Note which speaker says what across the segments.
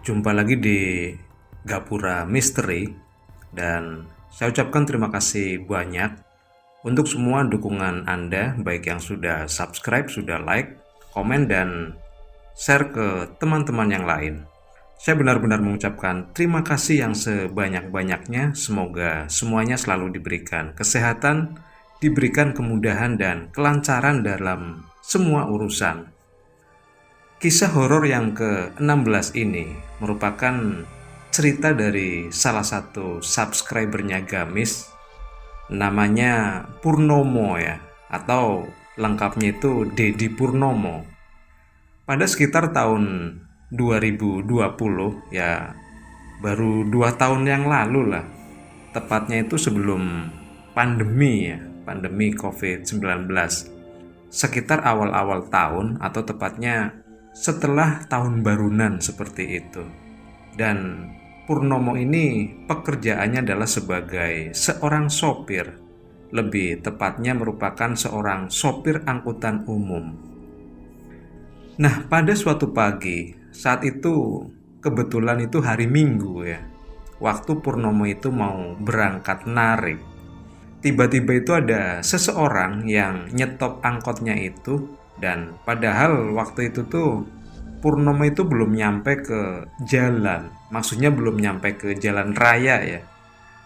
Speaker 1: Jumpa lagi di Gapura Misteri, dan saya ucapkan terima kasih banyak untuk semua dukungan Anda, baik yang sudah subscribe, sudah like, komen, dan share ke teman-teman yang lain. Saya benar-benar mengucapkan terima kasih yang sebanyak-banyaknya. Semoga semuanya selalu diberikan kesehatan, diberikan kemudahan dan kelancaran dalam semua urusan. Kisah horor yang ke-16 ini merupakan cerita dari salah satu subscribernya Gamis, namanya Purnomo ya, atau lengkapnya itu Dedi Purnomo. Pada sekitar tahun 2020 ya, baru 2 tahun yang lalu lah, tepatnya itu sebelum pandemi ya, pandemi COVID-19. Sekitar awal-awal tahun atau tepatnya setelah tahun barunan seperti itu. Dan Purnomo ini pekerjaannya adalah sebagai seorang sopir, lebih tepatnya merupakan seorang sopir angkutan umum. Nah, pada suatu pagi, saat itu kebetulan itu hari Minggu ya, waktu Purnomo itu mau berangkat narik. Tiba-tiba itu ada seseorang yang nyetop angkotnya itu, dan padahal waktu itu tuh Purnomo itu belum nyampe ke jalan, maksudnya belum nyampe ke jalan raya ya,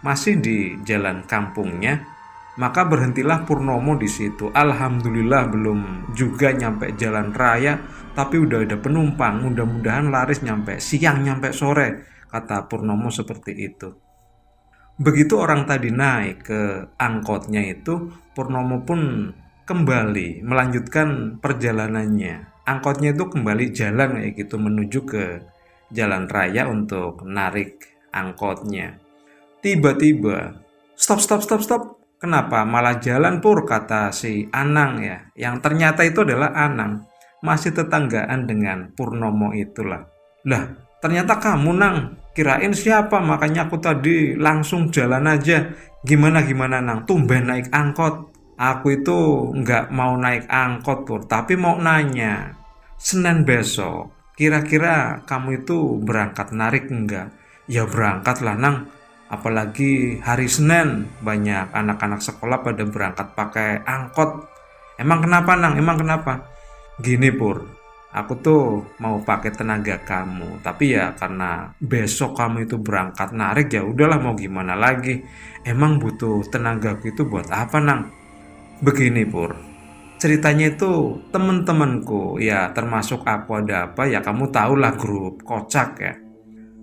Speaker 1: masih di jalan kampungnya. Maka berhentilah Purnomo di situ. Alhamdulillah belum juga nyampe jalan raya, tapi udah ada penumpang. Mudah-mudahan laris nyampe siang, nyampe sore, kata Purnomo seperti itu. Begitu orang tadi naik ke angkotnya itu, Purnomo pun kembali melanjutkan perjalanannya. Angkotnya itu kembali jalan kayak gitu menuju ke jalan raya untuk narik angkotnya. Tiba-tiba, stop, stop, stop, stop. Kenapa malah jalan Pur, kata si Anang ya. Yang ternyata itu adalah Anang, masih tetanggaan dengan Purnomo itulah. Lah, ternyata kamu Nang. Kirain siapa, makanya aku tadi langsung jalan aja. Gimana Nang, tumben naik angkot. Aku itu nggak mau naik angkot Pur, tapi mau nanya, Senin besok kira-kira kamu itu berangkat narik enggak? Ya berangkat lah Nang, apalagi hari Senin banyak anak-anak sekolah pada berangkat pakai angkot. Emang kenapa Nang, emang kenapa? Gini Pur, aku tuh mau pakai tenaga kamu, tapi ya karena besok kamu itu berangkat narik, ya udahlah mau gimana lagi. Emang butuh tenagaku itu buat apa Nang? Begini Pur, ceritanya itu temen-temenku ya, termasuk aku ada apa ya, kamu tahulah grup kocak ya.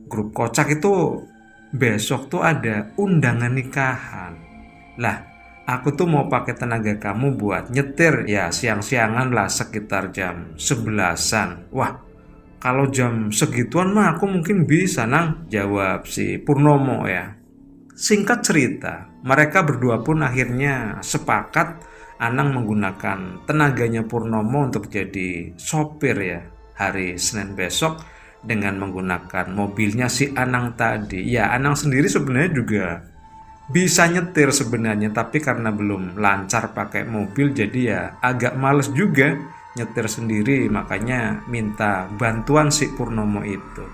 Speaker 1: Grup kocak itu besok tuh ada undangan nikahan. Lah, aku tuh mau pakai tenaga kamu buat nyetir ya, siang-siangan lah sekitar jam 11-an. Wah, kalau jam segituan mah aku mungkin bisa Nang, jawab si Purnomo ya. Singkat cerita, mereka berdua pun akhirnya sepakat Anang menggunakan tenaganya Purnomo untuk jadi sopir ya hari Senin besok dengan menggunakan mobilnya si Anang tadi. Ya, Anang sendiri sebenarnya juga bisa nyetir sebenarnya, tapi karena belum lancar pakai mobil jadi ya agak males juga nyetir sendiri, makanya minta bantuan si Purnomo itu.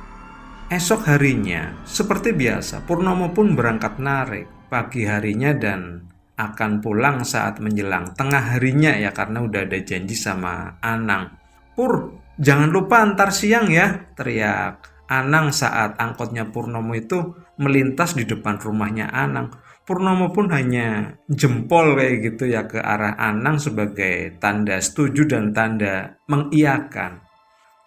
Speaker 1: Esok harinya, seperti biasa, Purnomo pun berangkat narik pagi harinya dan akan pulang saat menjelang tengah harinya ya, karena udah ada janji sama Anang. Pur, jangan lupa antar siang ya, teriak Anang saat angkotnya Purnomo itu melintas di depan rumahnya Anang. Purnomo pun hanya jempol kayak gitu ya ke arah Anang sebagai tanda setuju dan tanda mengiyakan.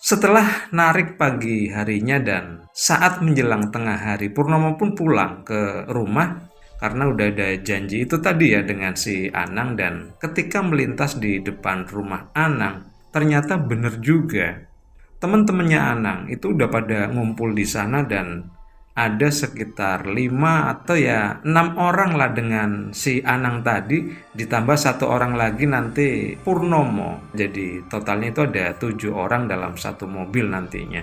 Speaker 1: Setelah narik pagi harinya dan saat menjelang tengah hari, Purnomo pun pulang ke rumah karena udah ada janji itu tadi ya dengan si Anang. Dan ketika melintas di depan rumah Anang, ternyata bener juga, teman-temannya Anang itu udah pada ngumpul di sana, dan ada sekitar 5 atau ya 6 orang lah dengan si Anang tadi, ditambah 1 orang lagi nanti Purnomo. Jadi totalnya itu ada 7 orang dalam satu mobil nantinya.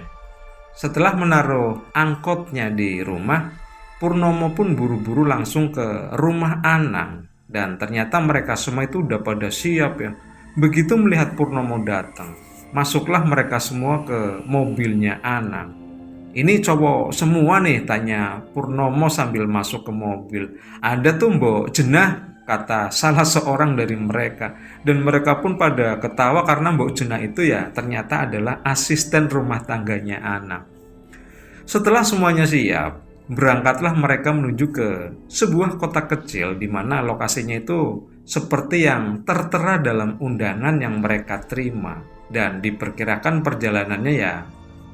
Speaker 1: Setelah menaruh angkotnya di rumah, Purnomo pun buru-buru langsung ke rumah Anang, dan ternyata mereka semua itu udah pada siap ya. Begitu melihat Purnomo datang, masuklah mereka semua ke mobilnya Anang. Ini cowok semua nih, tanya Purnomo sambil masuk ke mobil. Ada tuh Mbok Jenah, kata salah seorang dari mereka. Dan mereka pun pada ketawa karena Mbok Jenah itu ya ternyata adalah asisten rumah tangganya Anang. Setelah semuanya siap, berangkatlah mereka menuju ke sebuah kota kecil di mana lokasinya itu seperti yang tertera dalam undangan yang mereka terima. Dan diperkirakan perjalanannya ya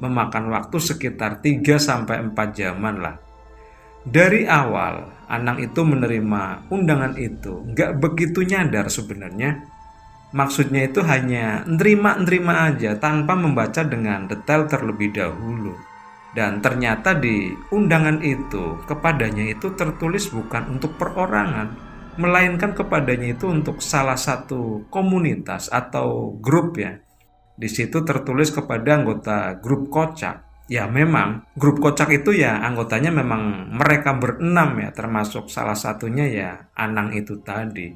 Speaker 1: memakan waktu sekitar 3-4 jaman lah. Dari awal, Anang itu menerima undangan itu nggak begitu nyadar sebenarnya. Maksudnya itu hanya nerima-nerima aja tanpa membaca dengan detail terlebih dahulu. Dan ternyata di undangan itu kepadanya itu tertulis bukan untuk perorangan, melainkan kepadanya itu untuk salah satu komunitas atau grup ya. Di situ tertulis kepada anggota grup kocak. Ya memang grup kocak itu ya anggotanya memang mereka berenam ya, termasuk salah satunya ya Anang itu tadi.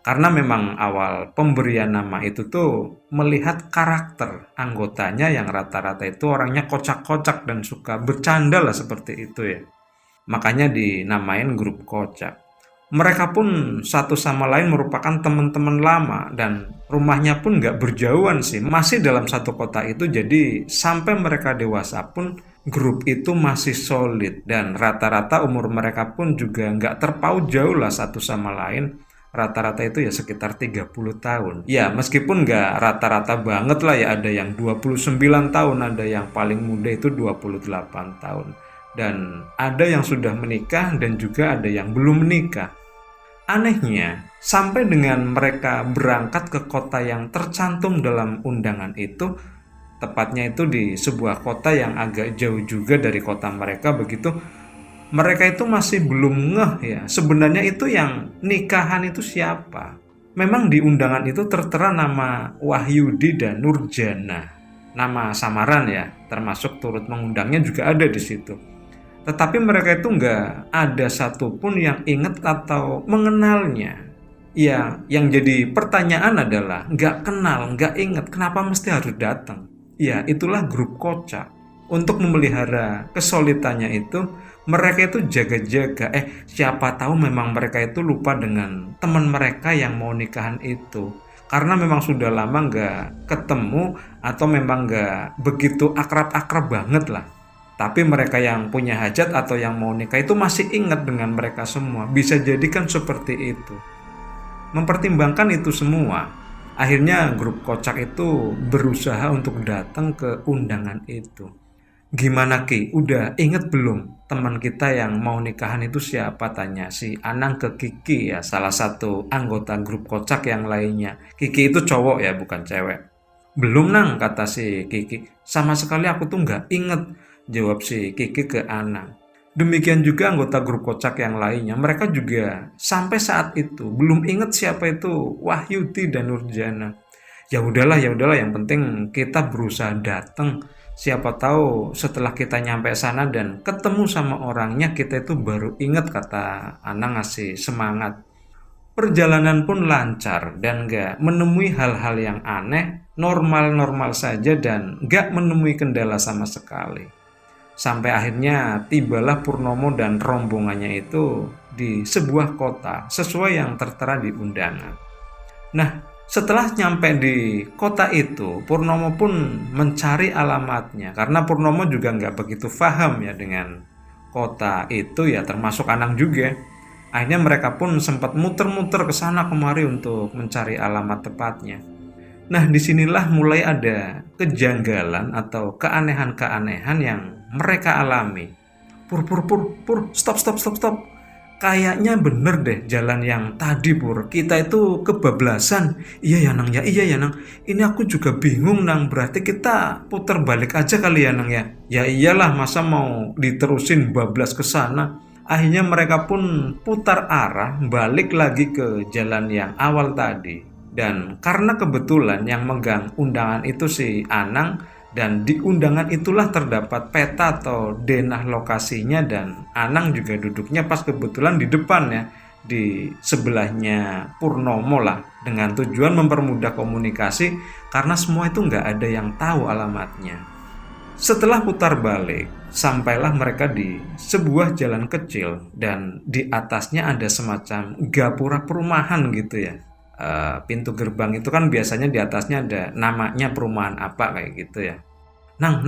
Speaker 1: Karena memang awal pemberian nama itu tuh melihat karakter anggotanya yang rata-rata itu orangnya kocak-kocak dan suka bercanda lah seperti itu ya. Makanya dinamain grup kocak. Mereka pun satu sama lain merupakan teman-teman lama dan rumahnya pun nggak berjauhan sih, masih dalam satu kota itu. Jadi sampai mereka dewasa pun grup itu masih solid dan rata-rata umur mereka pun juga nggak terpaut jauh lah satu sama lain. Rata-rata itu ya sekitar 30 tahun. Ya meskipun nggak rata-rata banget lah ya, ada yang 29 tahun, ada yang paling muda itu 28 tahun. Dan ada yang sudah menikah dan juga ada yang belum menikah. Anehnya, sampai dengan mereka berangkat ke kota yang tercantum dalam undangan itu, tepatnya itu di sebuah kota yang agak jauh juga dari kota mereka begitu, mereka itu masih belum ngeh ya, sebenarnya itu yang nikahan itu siapa. Memang di undangan itu tertera nama Wahyudi dan Nurjana, nama samaran ya, termasuk turut mengundangnya juga ada di situ. Tetapi mereka itu nggak ada satupun yang ingat atau mengenalnya. Ya, yang jadi pertanyaan adalah nggak kenal, nggak ingat, kenapa mesti harus datang? Ya, itulah grup kocak. Untuk memelihara kesulitannya itu, mereka itu jaga-jaga. Siapa tahu memang mereka itu lupa dengan teman mereka yang mau nikahan itu. Karena memang sudah lama nggak ketemu atau memang nggak begitu akrab-akrab banget lah. Tapi mereka yang punya hajat atau yang mau nikah itu masih ingat dengan mereka semua. Bisa jadi kan seperti itu. Mempertimbangkan itu semua, akhirnya grup kocak itu berusaha untuk datang ke undangan itu. Gimana Ki? Udah inget belum teman kita yang mau nikahan itu siapa? Tanya si Anang ke Kiki ya, salah satu anggota grup kocak yang lainnya. Kiki itu cowok ya, bukan cewek. Belum Nang, kata si Kiki. Sama sekali aku tuh nggak inget, jawab si Kiki ke Anang. Demikian juga anggota grup kocak yang lainnya. Mereka juga sampai saat itu belum ingat siapa itu Wahyudi dan Nurjana. Ya udahlah, yang penting kita berusaha datang. Siapa tahu setelah kita nyampe sana dan ketemu sama orangnya, kita itu baru ingat, kata Anang ngasih semangat. Perjalanan pun lancar dan gak menemui hal-hal yang aneh, normal-normal saja dan gak menemui kendala sama sekali. Sampai akhirnya tibalah Purnomo dan rombongannya itu di sebuah kota sesuai yang tertera di undangan. Nah, setelah nyampe di kota itu, Purnomo pun mencari alamatnya karena Purnomo juga nggak begitu paham ya dengan kota itu ya, termasuk Anang juga. Akhirnya mereka pun sempat muter-muter ke sana kemari untuk mencari alamat tepatnya. Nah, disinilah mulai ada kejanggalan atau keanehan-keanehan yang mereka alami. Pur, stop. Kayaknya bener deh jalan yang tadi, Pur. Kita itu kebablasan. Iya ya, Nang. Ini aku juga bingung, Nang. Berarti kita putar balik aja kali ya, Nang ya. Ya iyalah, masa mau diterusin bablas ke sana. Akhirnya mereka pun putar arah balik lagi ke jalan yang awal tadi. Dan karena kebetulan yang megang undangan itu si Anang, dan di undangan itulah terdapat peta atau denah lokasinya, dan Anang juga duduknya pas kebetulan di depan ya, di sebelahnya Purnomo lah, dengan tujuan mempermudah komunikasi karena semua itu nggak ada yang tahu alamatnya. Setelah putar balik, sampailah mereka di sebuah jalan kecil dan di atasnya ada semacam gapura perumahan gitu ya. Pintu gerbang itu kan biasanya di atasnya ada namanya perumahan apa kayak gitu ya. Nang,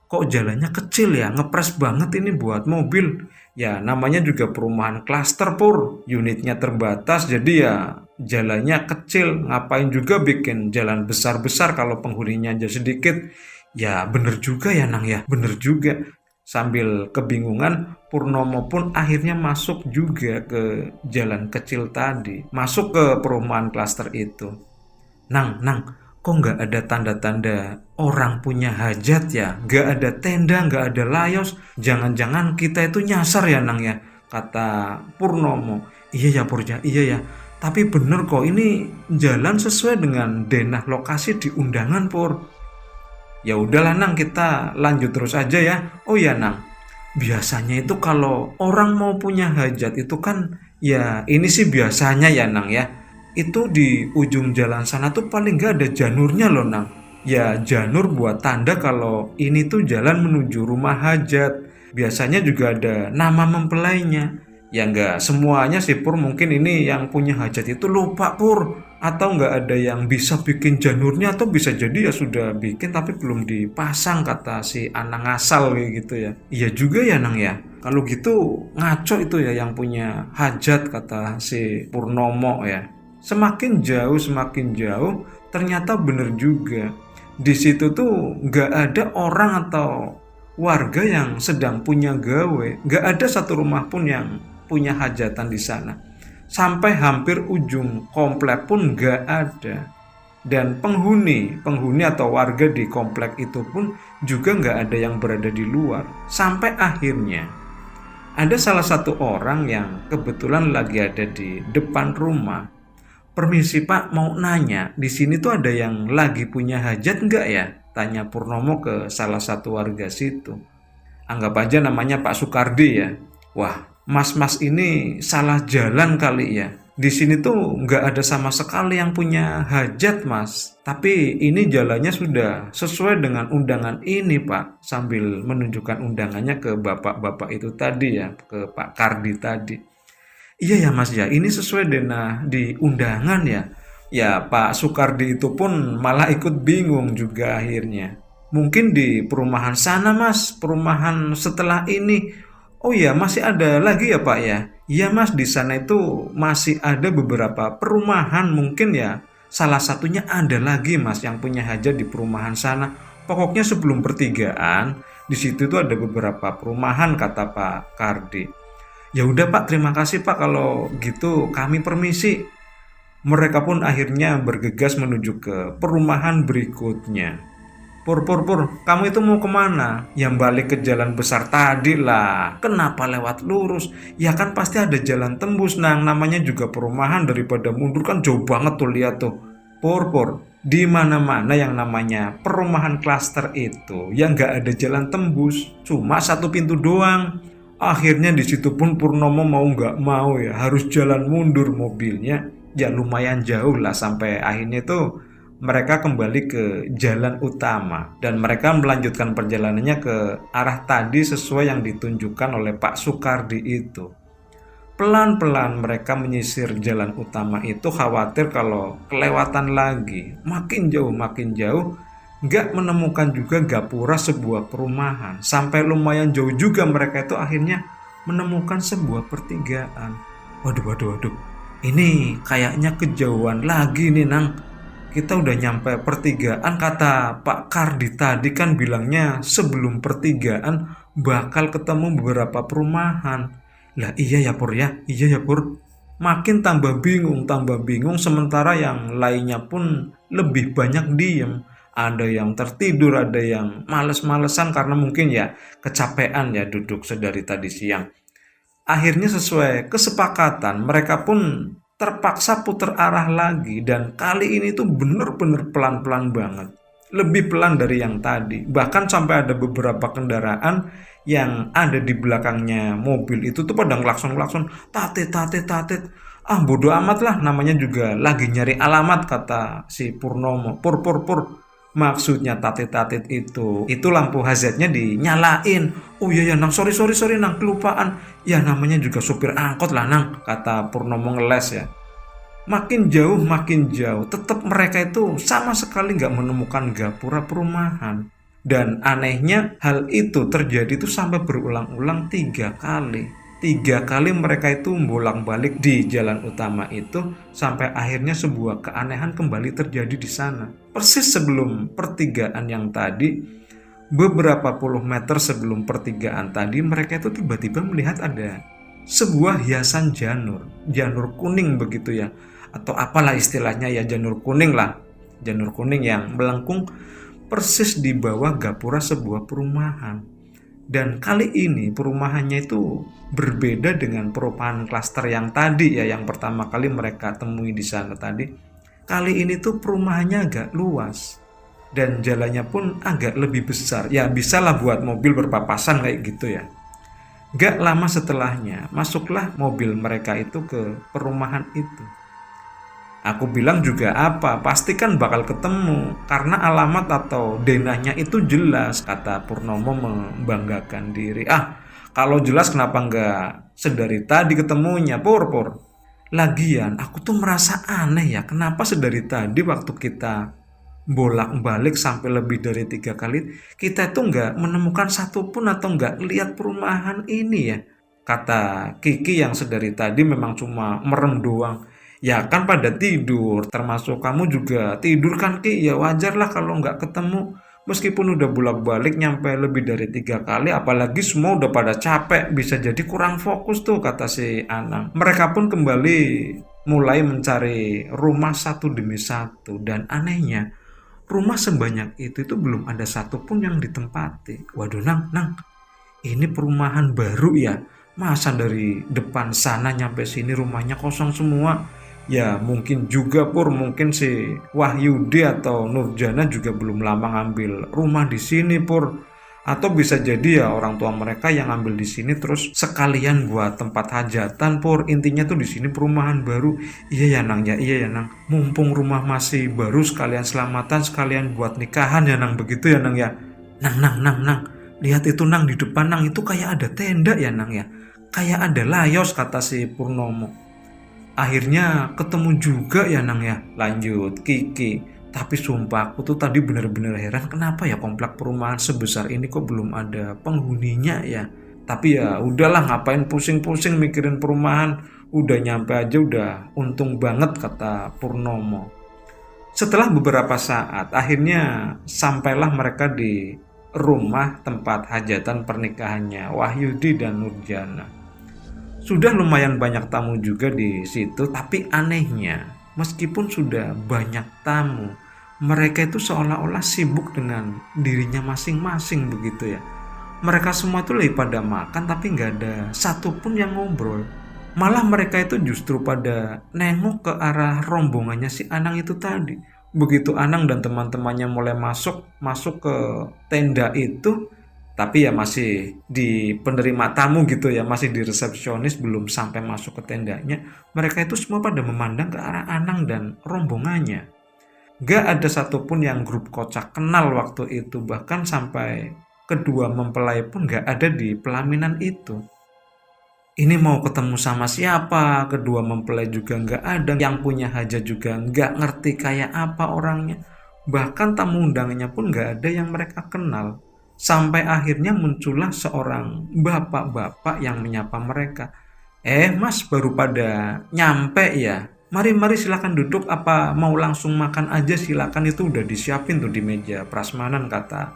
Speaker 1: kok jalannya kecil ya, ngepres banget ini buat mobil. Ya, namanya juga perumahan klaster pur, unitnya terbatas, jadi ya jalannya kecil. Ngapain juga bikin jalan besar-besar kalau penghuninya aja sedikit. Ya, bener juga ya, Nang ya, bener juga. Sambil kebingungan, Purnomo pun akhirnya masuk juga ke jalan kecil tadi, masuk ke perumahan klaster itu. Nang, kok nggak ada tanda-tanda orang punya hajat ya? Nggak ada tenda, nggak ada layos. Jangan-jangan kita itu nyasar ya, Nang ya? Kata Purnomo. Iya ya, Purja, iya ya. Tapi bener kok, ini jalan sesuai dengan denah lokasi di undangan, Pur. Ya udahlah, Nang, kita lanjut terus aja ya. Oh ya, Nang, biasanya itu kalau orang mau punya hajat itu kan, ya ini sih biasanya ya, Nang ya, itu di ujung jalan sana tuh paling nggak ada janurnya loh, Nang. Ya janur buat tanda kalau ini tuh jalan menuju rumah hajat. Biasanya juga ada nama mempelainya. Ya nggak semuanya sih, Pur, mungkin ini yang punya hajat itu lupa, Pur, atau nggak ada yang bisa bikin janurnya, atau bisa jadi ya sudah bikin tapi belum dipasang, kata si anak ngasal kayak gitu ya. Iya juga ya, Nang ya, kalau gitu ngaco itu ya yang punya hajat, kata si Purnomo ya. Semakin jauh ternyata bener juga, di situ tuh nggak ada orang atau warga yang sedang punya gawe, nggak ada satu rumah pun yang punya hajatan di sana. Sampai hampir ujung komplek pun nggak ada. Dan penghuni atau warga di komplek itu pun juga nggak ada yang berada di luar. Sampai akhirnya ada salah satu orang yang kebetulan lagi ada di depan rumah. Permisi Pak, mau nanya, di sini tuh ada yang lagi punya hajat nggak ya? Tanya Purnomo ke salah satu warga situ. Anggap aja namanya Pak Sukardi ya. Wah, mas-mas ini salah jalan kali ya. Di sini tuh nggak ada sama sekali yang punya hajat, Mas. Tapi ini jalannya sudah sesuai dengan undangan ini, Pak. Sambil menunjukkan undangannya ke bapak-bapak itu tadi ya, ke Pak Kardi tadi. Iya ya, Mas ya, ini sesuai dengan di undangan ya. Ya, Pak Sukardi itu pun malah ikut bingung juga akhirnya. Mungkin di perumahan sana, Mas, perumahan setelah ini. Oh iya, masih ada lagi ya, Pak ya? Iya, Mas, di sana itu masih ada beberapa perumahan, mungkin ya. Salah satunya ada lagi, Mas, yang punya hajat di perumahan sana. Pokoknya sebelum pertigaan, di situ tuh ada beberapa perumahan, kata Pak Kardi. Ya udah Pak, terima kasih Pak, kalau gitu kami permisi. Mereka pun akhirnya bergegas menuju ke perumahan berikutnya. Pur, kamu itu mau kemana? Yang balik ke jalan besar tadi lah. Kenapa lewat lurus? Ya kan pasti ada jalan tembus, Nang. Namanya juga perumahan, daripada mundur kan jauh banget tuh, lihat tuh. Pur, di mana-mana yang namanya perumahan klaster itu yang nggak ada jalan tembus, cuma satu pintu doang. Akhirnya di situ pun Purnomo mau nggak mau ya harus jalan mundur mobilnya. Ya lumayan jauh lah, sampai akhirnya tuh mereka kembali ke jalan utama dan mereka melanjutkan perjalanannya ke arah tadi sesuai yang ditunjukkan oleh Pak Sukardi itu. Pelan-pelan mereka menyisir jalan utama itu, khawatir kalau kelewatan lagi. Makin jauh, nggak menemukan juga gapura sebuah perumahan. Sampai lumayan jauh juga mereka itu akhirnya menemukan sebuah pertigaan. Waduh. Ini kayaknya kejauhan lagi nih, Nang. Kita udah nyampe pertigaan, kata Pak Kardi tadi kan bilangnya sebelum pertigaan bakal ketemu beberapa perumahan. Lah iya ya Pur. Makin tambah bingung, sementara yang lainnya pun lebih banyak diem. Ada yang tertidur, ada yang males-malesan karena mungkin ya kecapean ya duduk sedari tadi siang. Akhirnya sesuai kesepakatan mereka pun terpaksa putar arah lagi, dan kali ini tuh bener-bener pelan-pelan banget. Lebih pelan dari yang tadi. Bahkan sampai ada beberapa kendaraan yang ada di belakangnya mobil itu tuh pada ngelakson-ngelakson, tatet. Ah bodo amat lah, namanya juga lagi nyari alamat, kata si Purnomo. Pur. Maksudnya tatit-tatit itu lampu hazardnya dinyalain. Oh iya ya nang, sorry nang, kelupaan. Ya namanya juga supir angkot lah nang, kata Purnomo ngeles ya. Makin jauh, tetap mereka itu sama sekali nggak menemukan gapura perumahan. Dan anehnya hal itu terjadi itu sampai berulang-ulang 3 kali. 3 kali mereka itu bolak-balik di jalan utama itu sampai akhirnya sebuah keanehan kembali terjadi di sana. Persis sebelum pertigaan yang tadi, beberapa puluh meter sebelum pertigaan tadi, mereka itu tiba-tiba melihat ada sebuah hiasan janur kuning begitu ya, atau apalah istilahnya ya, janur kuning yang melengkung persis di bawah gapura sebuah perumahan. Dan kali ini perumahannya itu berbeda dengan perumahan klaster yang tadi ya, yang pertama kali mereka temui di sana tadi. Kali ini tuh perumahannya agak luas dan jalannya pun agak lebih besar. Ya bisalah buat mobil berpapasan kayak gitu ya. Gak lama setelahnya masuklah mobil mereka itu ke perumahan itu. Aku bilang juga apa, pasti kan bakal ketemu karena alamat atau denahnya itu jelas, kata Purnomo membanggakan diri. Kalau jelas kenapa nggak sedari tadi ketemunya, Pur. Lagian aku tuh merasa aneh ya, kenapa sedari tadi waktu kita bolak-balik sampai lebih dari 3 kali, kita tuh nggak menemukan satupun atau nggak lihat perumahan ini ya, kata Kiki yang sedari tadi memang cuma merem doang. Ya kan pada tidur, termasuk kamu juga tidur kan Ki, ya wajar lah kalau nggak ketemu. Meskipun udah bolak-balik nyampe lebih dari 3 kali, apalagi semua udah pada capek, bisa jadi kurang fokus tuh, kata si Anang. Mereka pun kembali mulai mencari rumah satu demi satu, dan anehnya rumah sebanyak itu belum ada satupun yang ditempati. Waduh nang, ini perumahan baru ya? Masa dari depan sana nyampe sini rumahnya kosong semua? Ya mungkin juga Pur, mungkin si Wahyudi atau Nurjana juga belum lama ngambil rumah di sini Pur. Atau bisa jadi ya orang tua mereka yang ngambil di sini terus sekalian buat tempat hajatan Pur. Intinya tuh di sini perumahan baru. Iya ya Nang. Mumpung rumah masih baru, sekalian selamatan, sekalian buat nikahan ya Nang, begitu ya Nang ya. Nang. Lihat itu Nang, di depan Nang itu kayak ada tenda ya Nang ya. Kayak ada layos, kata si Purnomo. Akhirnya ketemu juga ya Nang ya, lanjut Kiki. Tapi sumpah aku tuh tadi bener-bener heran kenapa ya komplek perumahan sebesar ini kok belum ada penghuninya ya. Tapi ya udahlah, ngapain pusing-pusing mikirin perumahan, udah nyampe aja udah untung banget, kata Purnomo. Setelah beberapa saat akhirnya sampailah mereka di rumah tempat hajatan pernikahannya Wahyudi dan Nurjana. Sudah lumayan banyak tamu juga di situ, tapi anehnya, meskipun sudah banyak tamu, mereka itu seolah-olah sibuk dengan dirinya masing-masing begitu ya. Mereka semua tuh lagi pada makan, tapi nggak ada satupun yang ngobrol. Malah mereka itu justru pada nengok ke arah rombongannya si Anang itu tadi. Begitu Anang dan teman-temannya mulai masuk ke tenda itu, tapi ya masih di penerima tamu gitu ya, masih di resepsionis, belum sampai masuk ke tendanya. Mereka itu semua pada memandang ke arah Anang dan rombongannya. Gak ada satupun yang grup kocak kenal waktu itu, bahkan sampai kedua mempelai pun gak ada di pelaminan itu. Ini mau ketemu sama siapa, kedua mempelai juga gak ada, yang punya hajat juga gak ngerti kayak apa orangnya. Bahkan tamu undangannya pun gak ada yang mereka kenal. Sampai akhirnya muncullah seorang bapak-bapak yang menyapa mereka. Mas baru pada nyampe ya? Mari silakan duduk, apa mau langsung makan aja? Silakan, itu udah disiapin tuh di meja prasmanan, kata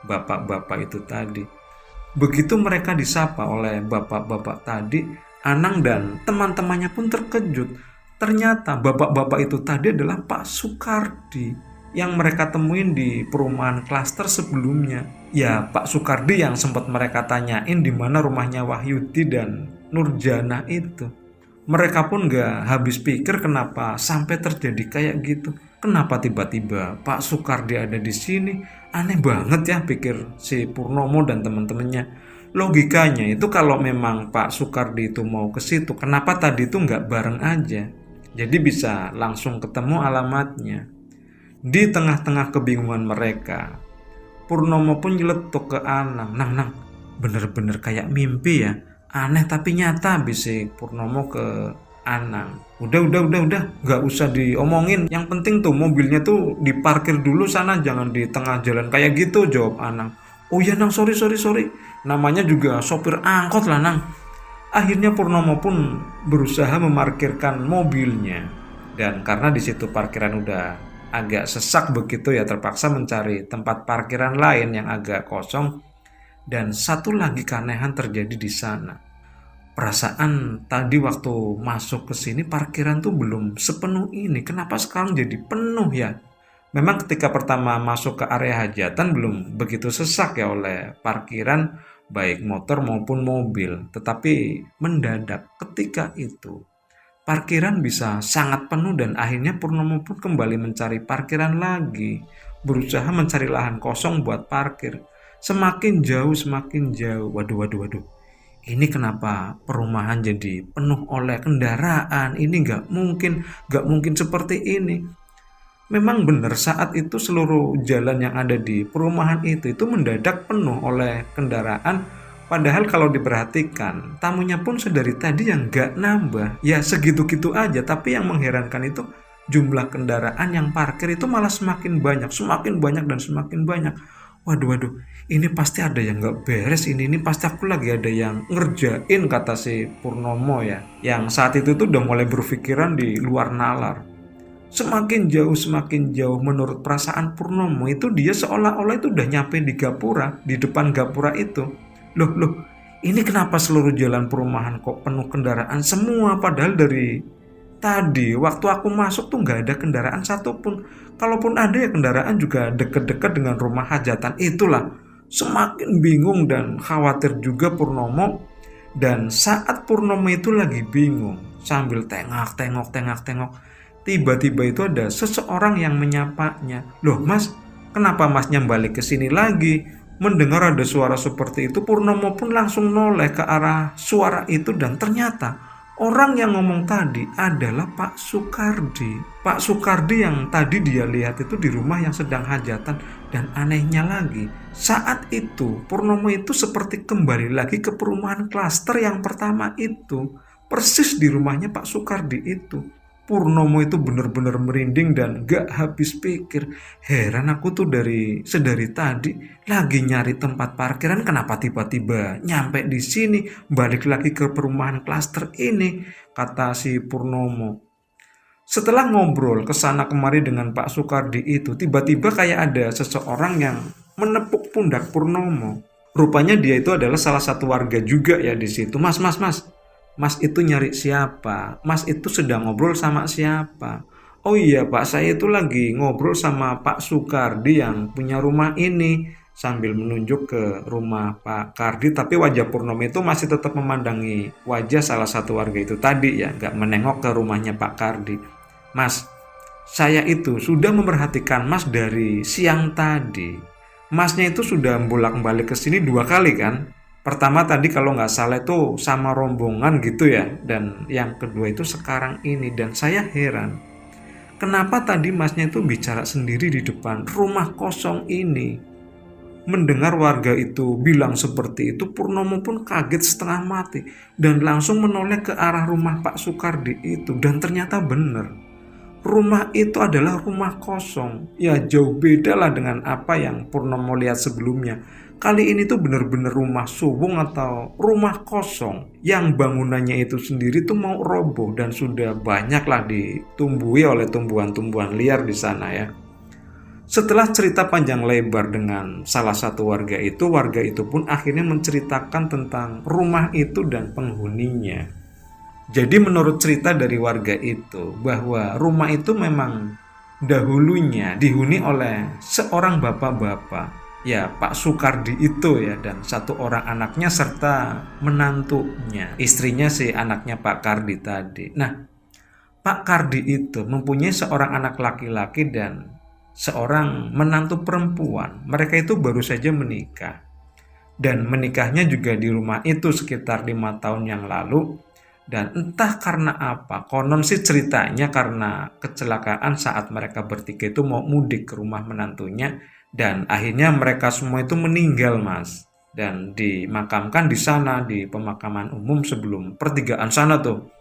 Speaker 1: bapak-bapak itu tadi. Begitu mereka disapa oleh bapak-bapak tadi, Anang dan teman-temannya pun terkejut. Ternyata bapak-bapak itu tadi adalah Pak Sukardi yang mereka temuin di perumahan klaster sebelumnya. Ya Pak Sukardi yang sempat mereka tanyain di mana rumahnya Wahyudi dan Nurjana itu. Mereka pun gak habis pikir kenapa sampai terjadi kayak gitu. Kenapa tiba-tiba Pak Sukardi ada di sini? Aneh banget ya, pikir si Purnomo dan teman-temannya. Logikanya itu kalau memang Pak Sukardi itu mau ke situ, kenapa tadi itu nggak bareng aja? Jadi bisa langsung ketemu alamatnya. Di tengah-tengah kebingungan mereka, Purnomo pun nyeletuk ke Anang. Nang, bener-bener kayak mimpi ya. Aneh tapi nyata, bisik Purnomo ke Anang. Udah, nggak usah diomongin. Yang penting tuh mobilnya tuh diparkir dulu sana, jangan di tengah jalan kayak gitu, jawab Anang. Oh ya Nang, sorry. Namanya juga sopir angkot lah Nang. Akhirnya Purnomo pun berusaha memarkirkan mobilnya. Dan karena di situ parkiran udah agak sesak begitu ya, terpaksa mencari tempat parkiran lain yang agak kosong. Dan satu lagi keanehan terjadi di sana. Perasaan tadi waktu masuk ke sini parkiran tuh belum sepenuh ini. Kenapa sekarang jadi penuh ya? Memang ketika pertama masuk ke area hajatan belum begitu sesak ya oleh parkiran baik motor maupun mobil. Tetapi mendadak ketika itu parkiran bisa sangat penuh dan akhirnya Purnomo pun kembali mencari parkiran lagi. Berusaha mencari lahan kosong buat parkir. Semakin jauh. Waduh. Ini kenapa perumahan jadi penuh oleh kendaraan? Ini nggak mungkin seperti ini. Memang benar saat itu seluruh jalan yang ada di perumahan itu mendadak penuh oleh kendaraan. Padahal kalau diperhatikan, tamunya pun sedari tadi yang nggak nambah. Ya segitu-gitu aja, tapi yang mengherankan itu jumlah kendaraan yang parkir itu malah semakin banyak dan semakin banyak. Waduh, ini pasti ada yang nggak beres ini pasti aku lagi ada yang ngerjain, kata si Purnomo ya. Yang saat itu tuh udah mulai berpikiran di luar nalar. Semakin jauh menurut perasaan Purnomo itu dia seolah-olah itu udah nyampe di gapura, di depan gapura itu. Loh, ini kenapa seluruh jalan perumahan kok penuh kendaraan semua, padahal dari tadi waktu aku masuk tuh nggak ada kendaraan satupun. Kalaupun ada ya kendaraan juga deket-deket dengan rumah hajatan itulah. Semakin bingung dan khawatir juga Purnomo. Dan saat Purnomo itu lagi bingung sambil tengok, tiba-tiba itu ada seseorang yang menyapanya. Loh Mas, kenapa Masnya balik ke sini lagi? Mendengar ada suara seperti itu, Purnomo pun langsung noleh ke arah suara itu dan ternyata orang yang ngomong tadi adalah Pak Sukardi. Pak Sukardi yang tadi dia lihat itu di rumah yang sedang hajatan. Dan anehnya lagi, saat itu Purnomo itu seperti kembali lagi ke perumahan klaster yang pertama itu. Persis di rumahnya Pak Sukardi itu. Purnomo itu benar-benar merinding dan gak habis pikir. Heran aku tuh sedari tadi lagi nyari tempat parkiran, kenapa tiba-tiba nyampe di sini, balik lagi ke perumahan klaster ini, kata si Purnomo. Setelah ngobrol kesana kemari dengan Pak Sukardi itu, tiba-tiba kayak ada seseorang yang menepuk pundak Purnomo. Rupanya dia itu adalah salah satu warga juga ya di situ. Mas. Mas itu nyari siapa? Mas itu sedang ngobrol sama siapa? Oh iya Pak, saya itu lagi ngobrol sama Pak Sukardi yang punya rumah ini. Sambil menunjuk ke rumah Pak Kardi, tapi wajah Purnomo itu masih tetap memandangi wajah salah satu warga itu tadi ya, gak menengok ke rumahnya Pak Kardi. Mas, saya itu sudah memerhatikan Mas dari siang tadi. Masnya itu sudah bolak-balik ke sini 2 kali kan? Pertama tadi kalau nggak salah itu sama rombongan gitu ya. Dan yang kedua itu sekarang ini. Dan saya heran, kenapa tadi Masnya itu bicara sendiri di depan rumah kosong ini? Mendengar warga itu bilang seperti itu, Purnomo pun kaget setengah mati. Dan langsung menoleh ke arah rumah Pak Sukardi itu. Dan ternyata benar, rumah itu adalah rumah kosong. Ya jauh beda lah dengan apa yang Purnomo lihat sebelumnya. Kali ini tuh bener-bener rumah subung atau rumah kosong yang bangunannya itu sendiri tuh mau roboh dan sudah banyaklah ditumbuhi oleh tumbuhan-tumbuhan liar di sana ya. Setelah cerita panjang lebar dengan salah satu warga itu pun akhirnya menceritakan tentang rumah itu dan penghuninya. Jadi menurut cerita dari warga itu bahwa rumah itu memang dahulunya dihuni oleh seorang bapak-bapak. Ya Pak Sukardi itu ya, dan 1 orang anaknya serta menantunya, istrinya si anaknya Pak Kardi tadi. Nah, Pak Kardi itu mempunyai seorang anak laki-laki dan seorang menantu perempuan. Mereka itu baru saja menikah. Dan menikahnya juga di rumah itu sekitar 5 tahun yang lalu. Dan entah karena apa, konon sih ceritanya karena kecelakaan saat mereka bertiga itu mau mudik ke rumah menantunya, dan akhirnya mereka semua itu meninggal, Mas. Dan dimakamkan di sana di pemakaman umum sebelum pertigaan sana tuh.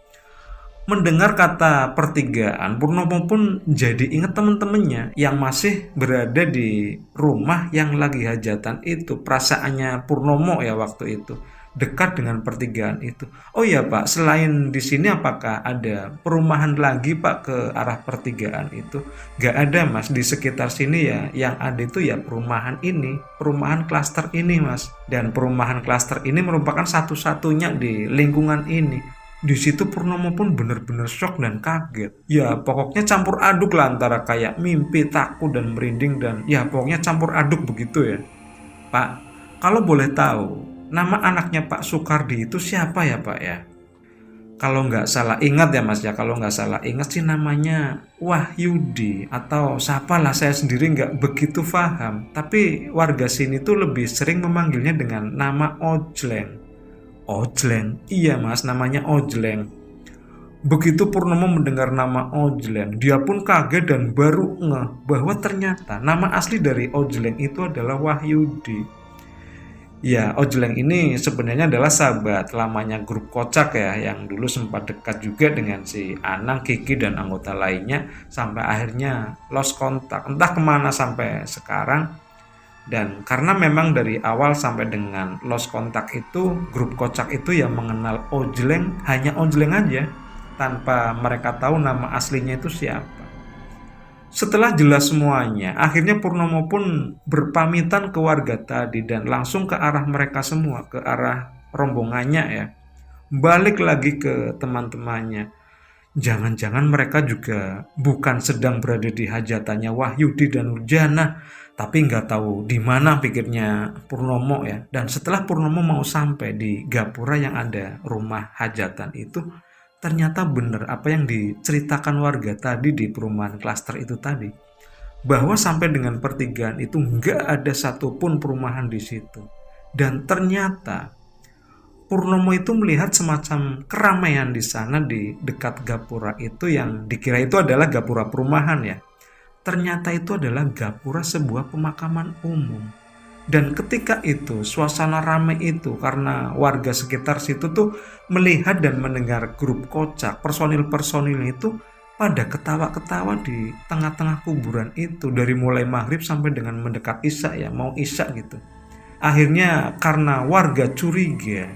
Speaker 1: Mendengar kata pertigaan, Purnomo pun jadi ingat temen-temennya yang masih berada di rumah yang lagi hajatan itu. Perasaannya Purnomo ya waktu itu dekat dengan pertigaan itu. Oh iya Pak, selain di sini apakah ada perumahan lagi Pak ke arah pertigaan itu? Gak ada Mas, di sekitar sini ya yang ada itu ya perumahan ini, perumahan klaster ini Mas. Dan perumahan klaster ini merupakan satu-satunya di lingkungan ini. Di situ Purnomo pun benar-benar shock dan kaget. Ya pokoknya campur aduk lah antara kayak mimpi, takut dan merinding dan ya pokoknya campur aduk begitu ya. Pak, kalau boleh tahu, nama anaknya Pak Soekardi itu siapa ya Pak ya? Kalau nggak salah ingat ya Mas ya, kalau nggak salah ingat sih namanya Wahyudi atau siapalah, saya sendiri nggak begitu paham. Tapi warga sini tuh lebih sering memanggilnya dengan nama Ojleng. Ojleng, iya Mas, namanya Ojleng. Begitu Purnomo mendengar nama Ojleng, dia pun kaget dan baru ngeh bahwa ternyata nama asli dari Ojleng itu adalah Wahyudi. Ya, Ojleng ini sebenarnya adalah sahabat lamanya grup Kocak ya, yang dulu sempat dekat juga dengan si Anang, Kiki, dan anggota lainnya, sampai akhirnya lost kontak, entah kemana sampai sekarang. Dan karena memang dari awal sampai dengan lost kontak itu, grup Kocak itu yang mengenal Ojleng hanya Ojleng aja, tanpa mereka tahu nama aslinya itu siapa. Setelah jelas semuanya, akhirnya Purnomo pun berpamitan ke warga tadi dan langsung ke arah mereka semua, ke arah rombongannya ya. Balik lagi ke teman-temannya. Jangan-jangan mereka juga bukan sedang berada di hajatannya Wahyudi dan Nurjana, tapi nggak tahu di mana, pikirnya Purnomo ya. Dan setelah Purnomo mau sampai di gapura yang ada rumah hajatan itu, ternyata benar apa yang diceritakan warga tadi di perumahan klaster itu tadi, bahwa sampai dengan pertigaan itu nggak ada satupun perumahan di situ. Dan ternyata Purnomo itu melihat semacam keramaian di sana di dekat gapura itu yang dikira itu adalah gapura perumahan ya. Ternyata itu adalah gapura sebuah pemakaman umum. Dan ketika itu suasana ramai itu karena warga sekitar situ tuh melihat dan mendengar grup Kocak, personil-personil itu pada ketawa-ketawa di tengah-tengah kuburan itu dari mulai maghrib sampai dengan mendekat isya ya, mau isya gitu. Akhirnya karena warga curiga,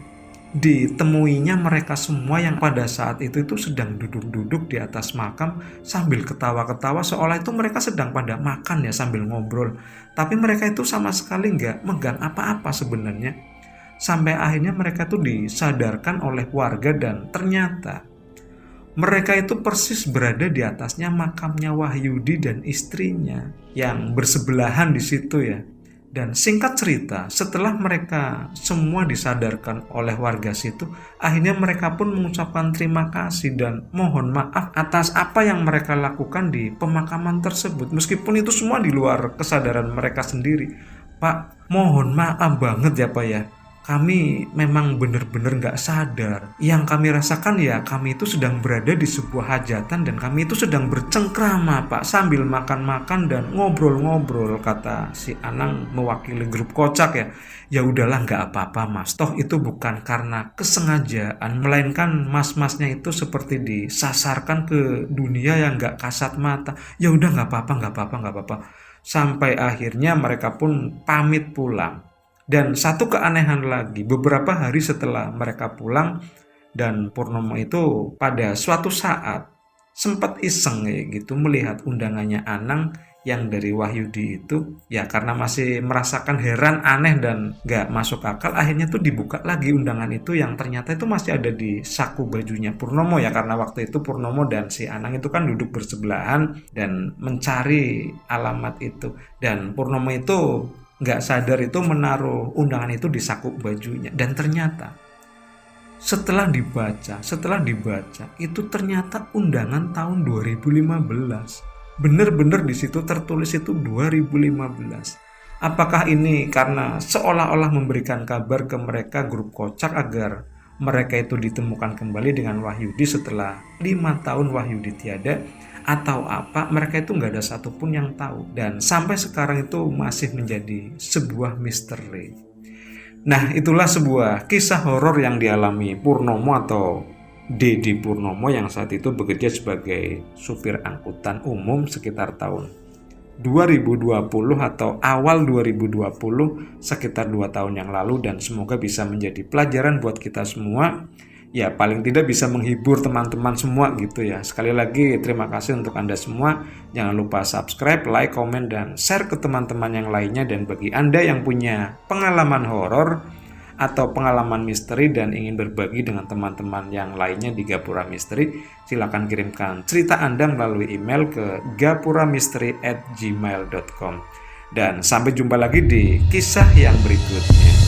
Speaker 1: ditemuinya mereka semua yang pada saat itu sedang duduk-duduk di atas makam sambil ketawa-ketawa, seolah itu mereka sedang pada makan ya sambil ngobrol. Tapi mereka itu sama sekali nggak megang apa-apa sebenarnya. Sampai akhirnya mereka tuh disadarkan oleh warga dan ternyata mereka itu persis berada di atasnya makamnya Wahyudi dan istrinya yang bersebelahan di situ ya. Dan singkat cerita, setelah mereka semua disadarkan oleh warga situ, akhirnya mereka pun mengucapkan terima kasih dan mohon maaf atas apa yang mereka lakukan di pemakaman tersebut. Meskipun itu semua di luar kesadaran mereka sendiri. Pak, mohon maaf banget ya Pak ya. Kami memang benar-benar gak sadar. Yang kami rasakan ya kami itu sedang berada di sebuah hajatan dan kami itu sedang bercengkrama Pak, sambil makan-makan dan ngobrol-ngobrol, kata si Anang mewakili grup Kocak ya. Ya udahlah gak apa-apa Mas, toh itu bukan karena kesengajaan, melainkan mas-masnya itu seperti disasarkan ke dunia yang gak kasat mata. Ya udah gak apa-apa. Sampai akhirnya mereka pun pamit pulang. Dan satu keanehan lagi, beberapa hari setelah mereka pulang dan Purnomo itu pada suatu saat sempat iseng ya gitu melihat undangannya Anang yang dari Wahyudi itu, ya karena masih merasakan heran, aneh dan gak masuk akal, akhirnya tuh dibuka lagi undangan itu yang ternyata itu masih ada di saku bajunya Purnomo ya, karena waktu itu Purnomo dan si Anang itu kan duduk bersebelahan dan mencari alamat itu, dan Purnomo itu nggak sadar itu menaruh undangan itu di saku bajunya. Dan ternyata setelah dibaca itu ternyata undangan tahun 2015. Bener-bener di situ tertulis itu 2015. Apakah ini karena seolah-olah memberikan kabar ke mereka grup Kocak agar mereka itu ditemukan kembali dengan Wahyudi setelah 5 tahun Wahyudi tiada, atau apa, mereka itu nggak ada satupun yang tahu, dan sampai sekarang itu masih menjadi sebuah misteri. Nah, itulah sebuah kisah horor yang dialami Purnomo atau Dedi Purnomo yang saat itu bekerja sebagai supir angkutan umum sekitar tahun 2020 atau awal 2020, sekitar 2 tahun yang lalu, dan semoga bisa menjadi pelajaran buat kita semua. Ya, paling tidak bisa menghibur teman-teman semua gitu ya. Sekali lagi terima kasih untuk Anda semua. Jangan lupa subscribe, like, komen, dan share ke teman-teman yang lainnya. Dan bagi Anda yang punya pengalaman horor atau pengalaman misteri dan ingin berbagi dengan teman-teman yang lainnya di Gapura Misteri, silakan kirimkan cerita Anda melalui email ke gapuramisteri@gmail.com. Dan sampai jumpa lagi di kisah yang berikutnya.